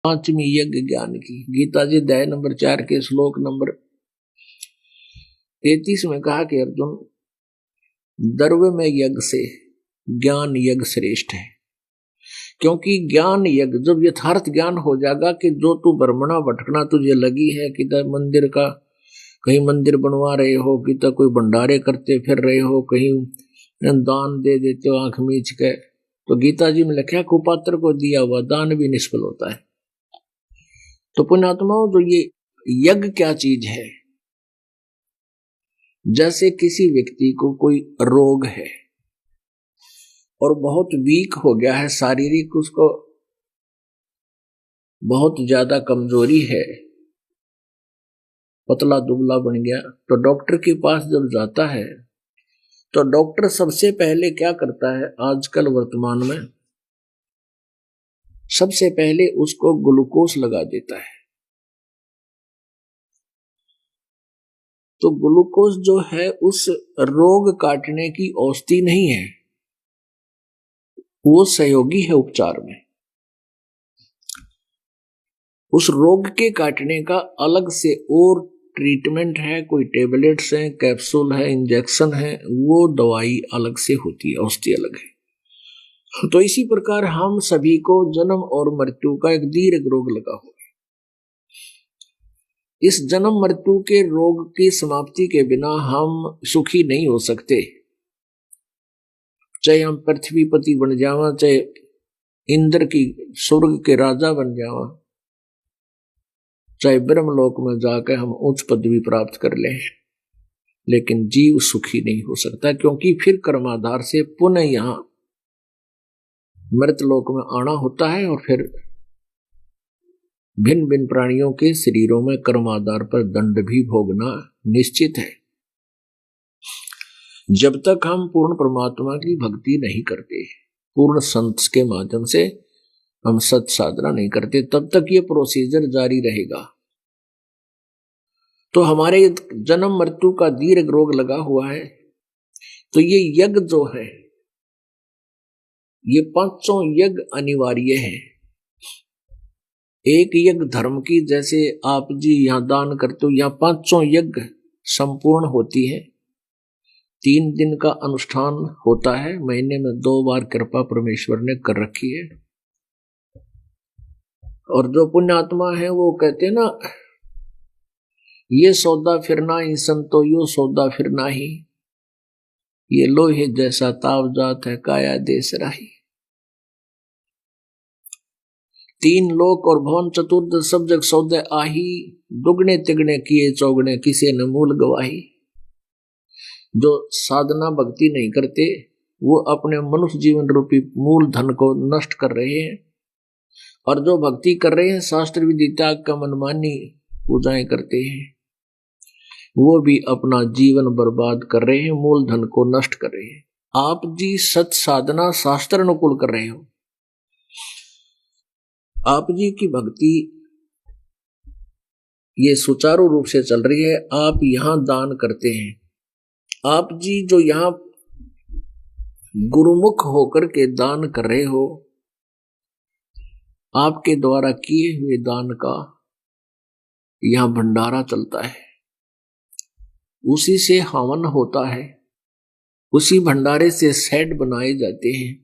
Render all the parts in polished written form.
पांचवी यज्ञ ज्ञान की। गीता जी अध्याय नंबर 4 के श्लोक नंबर 33 में कहा कि अर्जुन, द्रव्य में यज्ञ से ज्ञान यज्ञ श्रेष्ठ है, क्योंकि ज्ञान यज्ञ जब यथार्थ ज्ञान हो जाएगा कि जो तू भ्रमणा भटकना तुझे लगी है, कि मंदिर का कहीं मंदिर बनवा रहे हो, कि तो कोई भंडारे करते फिर रहे हो, कहीं दान दे देते हो आंख मीच के, तो गीता जी में लिखा कुपात्र को दिया हुआ दान भी निष्फल होता है। तो पुण्यात्माओं, जो ये यज्ञ क्या चीज है, जैसे किसी व्यक्ति को कोई रोग है और बहुत वीक हो गया है, शारीरिक उसको बहुत ज्यादा कमजोरी है, पतला दुबला बन गया, तो डॉक्टर के पास जब जाता है तो डॉक्टर सबसे पहले क्या करता है, आजकल वर्तमान में सबसे पहले उसको ग्लूकोज लगा देता है। तो ग्लूकोज जो है उस रोग काटने की औषधि नहीं है, वो सहयोगी है उपचार में। उस रोग के काटने का अलग से और ट्रीटमेंट है, कोई टेबलेट्स हैं, कैप्सूल है, इंजेक्शन है, वो दवाई अलग से होती है, औषधि अलग है। तो इसी प्रकार हम सभी को जन्म और मृत्यु का एक दीर्घ रोग लगा हुआ है। इस जन्म मृत्यु के रोग की समाप्ति के बिना हम सुखी नहीं हो सकते, चाहे हम पृथ्वीपति बन जावा, चाहे इंद्र की स्वर्ग के राजा बन जावा, चाहे ब्रह्मलोक में जाकर हम उच्च पदवी प्राप्त कर लें, लेकिन जीव सुखी नहीं हो सकता, क्योंकि फिर कर्माधार से पुनः यहां मृतलोक में आना होता है और फिर भिन्न भिन्न प्राणियों के शरीरों में कर्माधार पर दंड भी भोगना निश्चित है, जब तक हम पूर्ण परमात्मा की भक्ति नहीं करते, पूर्ण संत के माध्यम से हम सत साधना नहीं करते, तब तक ये प्रोसीजर जारी रहेगा। तो हमारे जन्म मृत्यु का दीर्घ रोग लगा हुआ है। तो ये यज्ञ जो है, ये पांचों यज्ञ अनिवार्य है। एक यज्ञ धर्म की, जैसे आप जी यहां दान करते हो, यहां पांचों यज्ञ संपूर्ण होती है। 3 दिन का अनुष्ठान होता है, महीने में 2 बार कृपा परमेश्वर ने कर रखी है। और जो पुण्यात्मा है वो कहते हैं ना, ये सौदा फिरना ही संतो, यो सौदा फिरना ही, ये लोहे जैसा ताव जात है काया देश राही। 3 लोक और भवन चतुर्थ सब जग सौदे आही, दुगने तिगने किए चौगने किसी ने मूल गवाही। जो साधना भक्ति नहीं करते वो अपने मनुष्य जीवन रूपी मूल धन को नष्ट कर रहे हैं, और जो भक्ति कर रहे हैं, शास्त्र विधि त्याग का मनमानी पूजाएं करते हैं, वो भी अपना जीवन बर्बाद कर रहे हैं, मूल धन को नष्ट कर रहे हैं। आप जी सत साधना शास्त्र अनुकूल कर रहे हो, आप जी की भक्ति ये सुचारू रूप से चल रही है, आप यहां दान करते हैं, आप जी जो यहां गुरुमुख होकर के दान कर रहे हो, आपके द्वारा किए हुए दान का यहां भंडारा चलता है, उसी से हवन होता है, उसी भंडारे से सेट बनाए जाते हैं,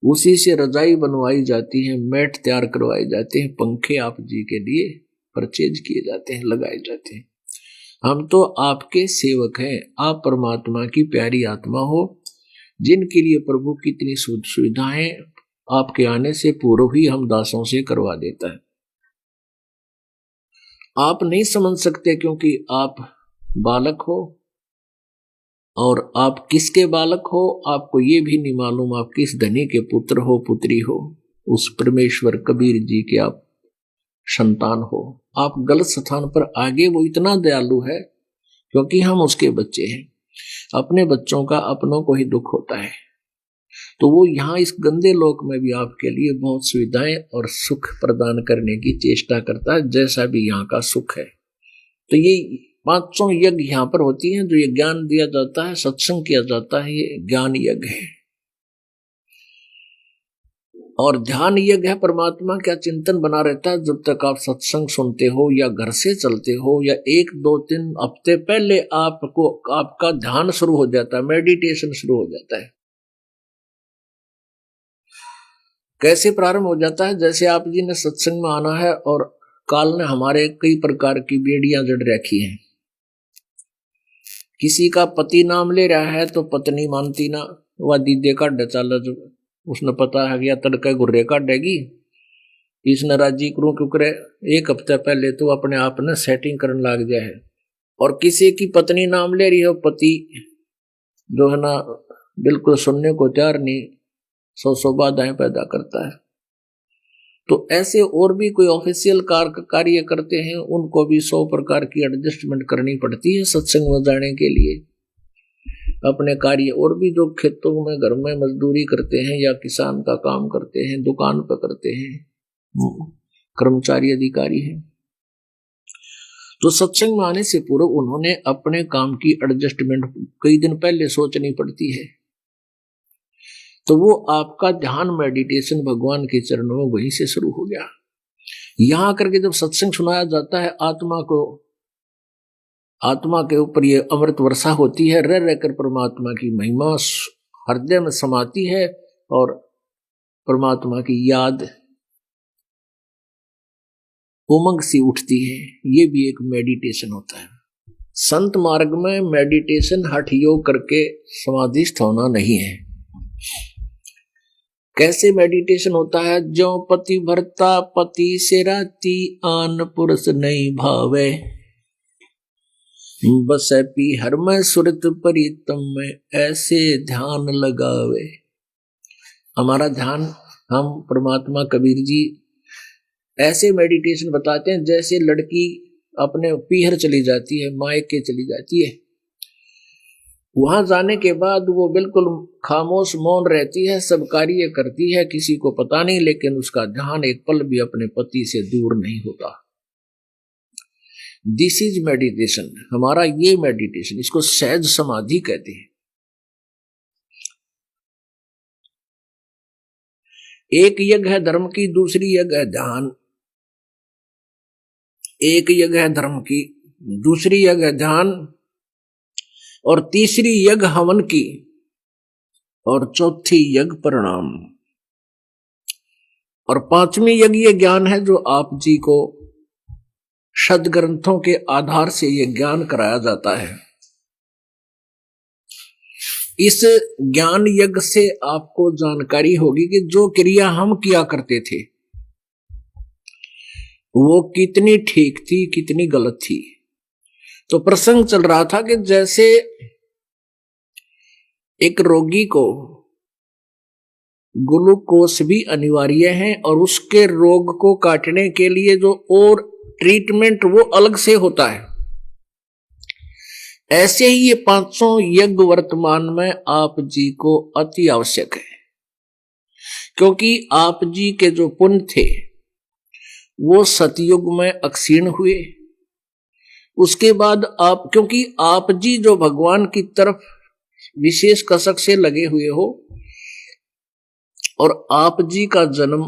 उसी से रजाई बनवाई जाती है, मैट तैयार करवाए जाते हैं, पंखे आप जी के लिए परचेज किए जाते हैं, लगाए जाते हैं। हम तो आपके सेवक हैं, आप परमात्मा की प्यारी आत्मा हो, जिनके लिए प्रभु कितनी सुविधाएं आपके आने से पूर्व ही हम दासों से करवा देता है। आप नहीं समझ सकते, क्योंकि आप बालक हो, और आप किसके बालक हो आपको ये भी नहीं मालूम, आप किस धनी के पुत्र हो पुत्री हो, उस परमेश्वर कबीर जी के आप संतान हो। आप गलत स्थान पर आगे, वो इतना दयालु है क्योंकि हम उसके बच्चे हैं। अपने बच्चों का अपनों को ही दुख होता है, तो वो यहाँ इस गंदे लोक में भी आपके लिए बहुत सुविधाएं और सुख प्रदान करने की चेष्टा करता है, जैसा भी यहाँ का सुख है। तो ये पांचों यज्ञ यहाँ पर होती हैं, जो ये ज्ञान दिया जाता है, सत्संग किया जाता है, ये ज्ञान यज्ञ है। और ध्यान यज्ञ है, परमात्मा का चिंतन बना रहता है जब तक आप सत्संग सुनते हो या घर से चलते हो, या 1-2-3 हफ्ते पहले आपको आपका ध्यान शुरू हो जाता है, मेडिटेशन शुरू हो जाता है। कैसे प्रारंभ हो जाता है? जैसे आप जी ने सत्संग में आना है और काल ने हमारे कई प्रकार की बेड़ियां जड़ रखी हैं। किसी का पति नाम ले रहा है तो पत्नी मानती ना, वह दीदे का डचाला, जो उसने पता है कि तड़के गुर्रे काटेगी, इसने राजी करूं क्यों करे, 1 हफ्ते पहले तो अपने आप ने सेटिंग करने लग जाए है। और किसी की पत्नी नाम ले रही हो, पति जो है ना बिल्कुल सुनने को तैयार नहीं, 100 बाधाएं पैदा करता है। तो ऐसे और भी कोई ऑफिशियल कार्य करते हैं, उनको भी 100 प्रकार की एडजस्टमेंट करनी पड़ती है सत्संग में जाने के लिए। अपने कार्य और भी जो खेतों में घर में मजदूरी करते हैं या किसान का काम करते हैं, दुकान पर करते हैं, कर्मचारी अधिकारी हैं, तो सत्संग में आने से पूर्व उन्होंने अपने काम की एडजस्टमेंट कई दिन पहले सोचनी पड़ती है। तो वो आपका ध्यान मेडिटेशन भगवान के चरणों में वहीं से शुरू हो गया। यहां करके जब सत्संग सुनाया जाता है, आत्मा के ऊपर ये अमृत वर्षा होती है, रह रहकर परमात्मा की महिमा हृदय में समाती है और परमात्मा की याद उमंग सी उठती है। ये भी एक मेडिटेशन होता है। संत मार्ग में मेडिटेशन हठ योग करके समाधिस्थ होना नहीं है। कैसे मेडिटेशन होता है? जो पति भरता पति से राती, आन पुरुष नहीं भावे, बस पी हर में सुरत परितम में, ऐसे ध्यान लगावे। हमारा ध्यान, हम परमात्मा कबीर जी ऐसे मेडिटेशन बताते हैं जैसे लड़की अपने पीहर चली जाती है, मायके चली जाती है, वहां जाने के बाद वो बिल्कुल खामोश मौन रहती है, सब कार्य करती है, किसी को पता नहीं, लेकिन उसका ध्यान एक पल भी अपने पति से दूर नहीं होता। This is meditation. हमारा ये मेडिटेशन, इसको सहज समाधि कहते हैं। एक यज्ञ है धर्म की, दूसरी यज्ञ है ध्यान। एक यज्ञ है धर्म की, दूसरी यज्ञ है ध्यान, और तीसरी यज्ञ हवन की, और चौथी यज्ञ परिणाम, और 5वीं यज्ञ ये ज्ञान है जो आप जी को सदग्रंथों के आधार से ये ज्ञान कराया जाता है। इस ज्ञान यज्ञ से आपको जानकारी होगी कि जो क्रिया हम किया करते थे वो कितनी ठीक थी, कितनी गलत थी। तो प्रसंग चल रहा था कि जैसे एक रोगी को ग्लूकोज भी अनिवार्य है और उसके रोग को काटने के लिए जो और ट्रीटमेंट वो अलग से होता है, ऐसे ही ये 500 यज्ञ वर्तमान में आप जी को अति आवश्यक है। क्योंकि आप जी के जो पुण्य थे वो सतयुग में अक्षीण हुए। उसके बाद आप, क्योंकि आप जी जो भगवान की तरफ विशेष कसक से लगे हुए हो, और आप जी का जन्म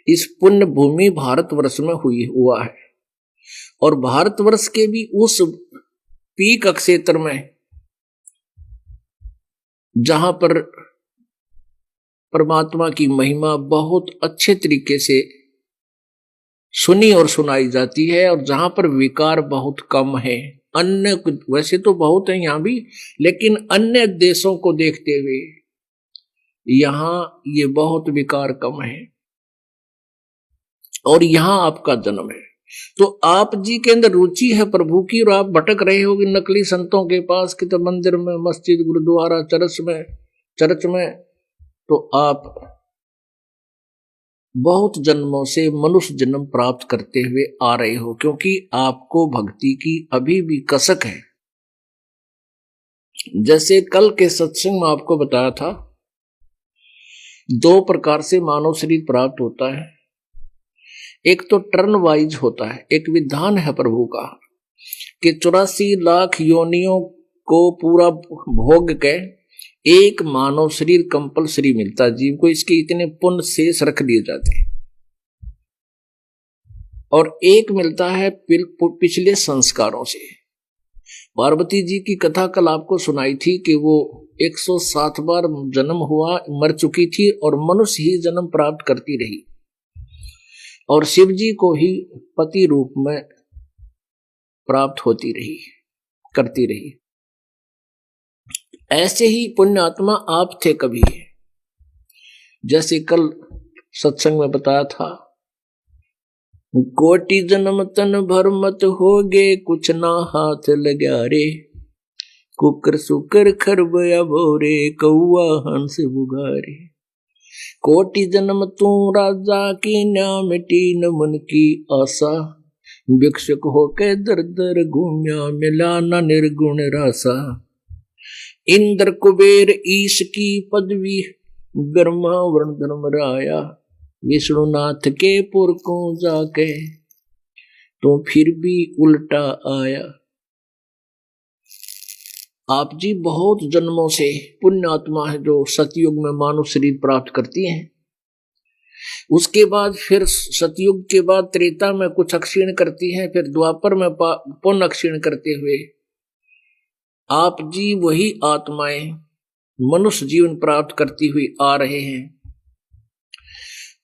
इस पुण्य भूमि भारतवर्ष में हुआ है, और भारतवर्ष के भी उस पीक क्षेत्र में जहां पर परमात्मा की महिमा बहुत अच्छे तरीके से सुनी और सुनाई जाती है, और जहां पर विकार बहुत कम है। अन्य वैसे तो बहुत है यहां भी, लेकिन अन्य देशों को देखते हुए यहां ये बहुत विकार कम है, और यहां आपका जन्म है। तो आप जी के अंदर रुचि है प्रभु की, और आप भटक रहे होगे नकली संतों के पास, कितने मंदिर में, मस्जिद, गुरुद्वारा, चर्च में, तो आप बहुत जन्मों से मनुष्य जन्म प्राप्त करते हुए आ रहे हो, क्योंकि आपको भक्ति की अभी भी कसक है। जैसे कल के सत्संग में आपको बताया था, 2 प्रकार से मानव शरीर प्राप्त होता है। एक तो टर्न वाइज होता है, एक विधान है प्रभु का कि 84 लाख योनियों को पूरा भोग के एक मानव शरीर कंपलसरी मिलता जीव को, इसके इतने पुण्य शेष रख दिए जाते हैं, और एक मिलता है पिछले संस्कारों से। पार्वती जी की कथा कल आपको सुनाई थी कि वो 107 बार जन्म हुआ, मर चुकी थी और मनुष्य ही जन्म प्राप्त करती रही, और शिव जी को ही पति रूप में प्राप्त होती रही, करती रही। ऐसे ही पुण्यात्मा आप थे कभी, जैसे कल सत्संग में बताया था, कोटि जन्म तन भर मत होगे, कुछ ना हाथ लगा रे, कुकर सुकर खरबया भोरे, कौआ हंस बुगारे। कोटि जन्म तू राजा की, ना मिटी न मन की आशा, भिक्षुक होके दर दर घूम्या, मिला न निर्गुण रासा। इंद्र कुबेर ईश की पदवी, ब्रह्मा वर्ण धर्मराया, विष्णुनाथ के पुर को जाके, तो फिर भी उल्टा आया। आप जी बहुत जन्मों से पुण्यात्मा है जो सतयुग में मानव शरीर प्राप्त करती हैं। उसके बाद फिर सतयुग के बाद त्रेता में कुछ अक्षीण करती हैं, फिर द्वापर में पुण्य अक्षीण करते हुए आप जी वही आत्माएं मनुष्य जीवन प्राप्त करती हुई आ रहे हैं।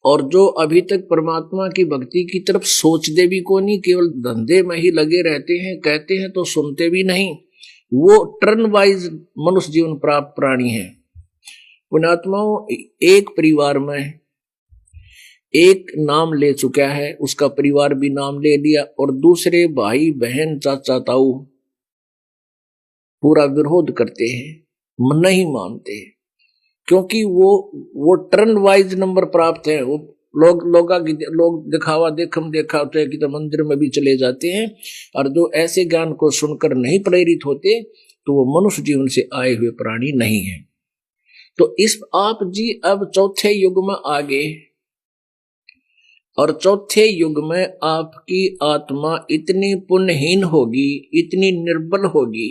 और जो अभी तक परमात्मा की भक्ति की तरफ सोचते भी को नहीं, केवल धंधे में ही लगे रहते हैं, कहते हैं तो सुनते भी नहीं, वो टर्न वाइज मनुष्य जीवन प्राप्त प्राणी है। पुण्यात्माओं, एक परिवार में एक नाम ले चुका है, उसका परिवार भी नाम ले लिया, और दूसरे भाई बहन चाचा ताऊ पूरा विरोध करते हैं, नहीं मानते, क्योंकि वो टर्न वाइज नंबर प्राप्त है। वो लोग दिखावा देखम देखा होते हैं कि तो मंदिर में भी चले जाते हैं, और जो ऐसे ज्ञान को सुनकर नहीं प्रेरित होते तो वो मनुष्य जीवन से आए हुए प्राणी नहीं है। तो इस आप जी अब चौथे युग में आ गए, और चौथे युग में आपकी आत्मा इतनी पुण्यहीन होगी, इतनी निर्बल होगी,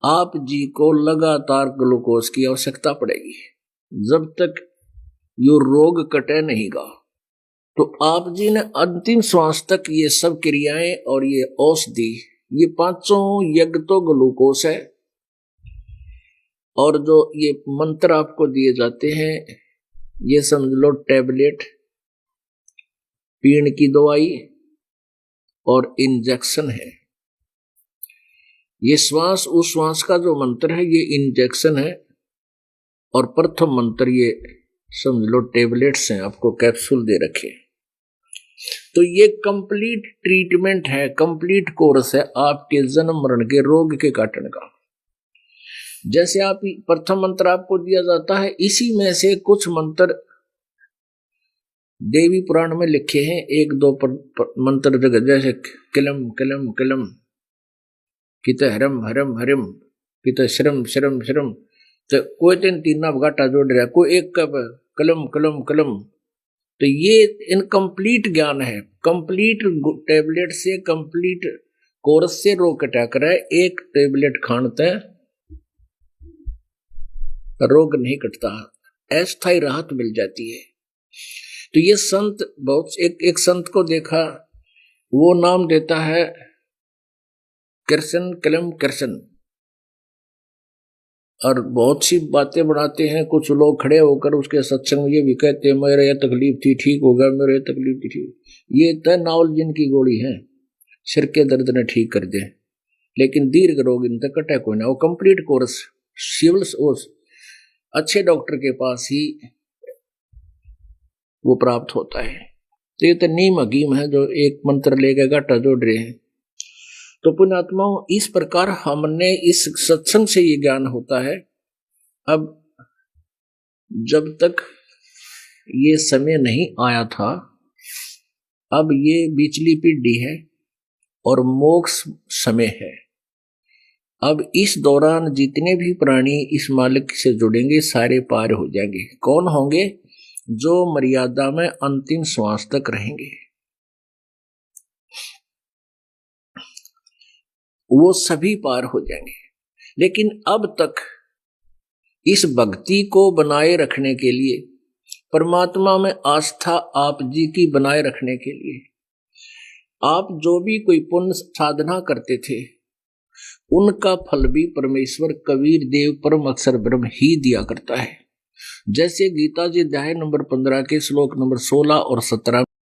आप जी को लगातार ग्लूकोज की आवश्यकता पड़ेगी जब तक यो रोग कटे नहीं गा। तो आप जी ने अंतिम श्वास तक ये सब क्रियाएं और ये औषधि, ये पांचों यज्ञ तो ग्लूकोज है, और जो ये मंत्र आपको दिए जाते हैं ये समझ लो टैबलेट, पीण की दवाई और इंजेक्शन है। ये श्वास उस श्वास का जो मंत्र है ये इंजेक्शन है, और प्रथम मंत्र ये समझ लो टैबलेट्स हैं, आपको कैप्सूल दे रखे। तो ये कंप्लीट ट्रीटमेंट है, कंप्लीट कोर्स है आपके जन्म मरण के रोग के काटने का। जैसे आप प्रथम मंत्र आपको दिया जाता है, इसी में से कुछ मंत्र देवी पुराण में लिखे हैं, एक दो मंत्र जगह, जैसे किलम किलम किलम, कित हरम हरम हरम, कित श्रम श्रम श्रम, तो कोई तीन घाटा जोड़ रहा, कोई एक कब कलम कलम कलम। तो ये इनकम्प्लीट ज्ञान है, कंप्लीट टेबलेट से, कंप्लीट कोर्स से रोग कटा कर है। एक टेबलेट खानते रोग नहीं कटता, अस्थायी राहत मिल जाती है। तो ये संत बहुत एक संत को देखा, वो नाम देता है कृष्ण कलम कृष्ण, और बहुत सी बातें बढ़ाते हैं। कुछ लोग खड़े होकर उसके सत्संग में ये भी कहते हैं मेरे ये तकलीफ थी ठीक हो गया, मेरे ये तकलीफ थी ठीक। ये तय नावल जिनकी गोली है, सिर के दर्द ने ठीक कर दे, लेकिन दीर्घ रोग इन तक कटे कोई ना। वो कंप्लीट कोर्स सिविल अच्छे डॉक्टर के पास ही वो प्राप्त होता है। तो ये तो नीम हकीम है जो एक मंत्र लेकर घाटा जोड़ रहे हैं। तो पुण्यात्माओं, इस प्रकार हमने इस सत्संग से ये ज्ञान होता है। अब जब तक ये समय नहीं आया था, अब ये बिचली पीढ़ी है और मोक्ष समय है। अब इस दौरान जितने भी प्राणी इस मालिक से जुड़ेंगे सारे पार हो जाएंगे। कौन होंगे? जो मर्यादा में अंतिम श्वास तक रहेंगे, वो सभी पार हो जाएंगे। लेकिन अब तक इस भक्ति को बनाए रखने के लिए, परमात्मा में आस्था आप जी की बनाए रखने के लिए आप जो भी कोई पुण्य साधना करते थे उनका फल भी परमेश्वर कबीर देव परम अक्षर ब्रह्म ही दिया करता है। जैसे गीता जी अध्याय नंबर 15 के श्लोक नंबर 16 और 17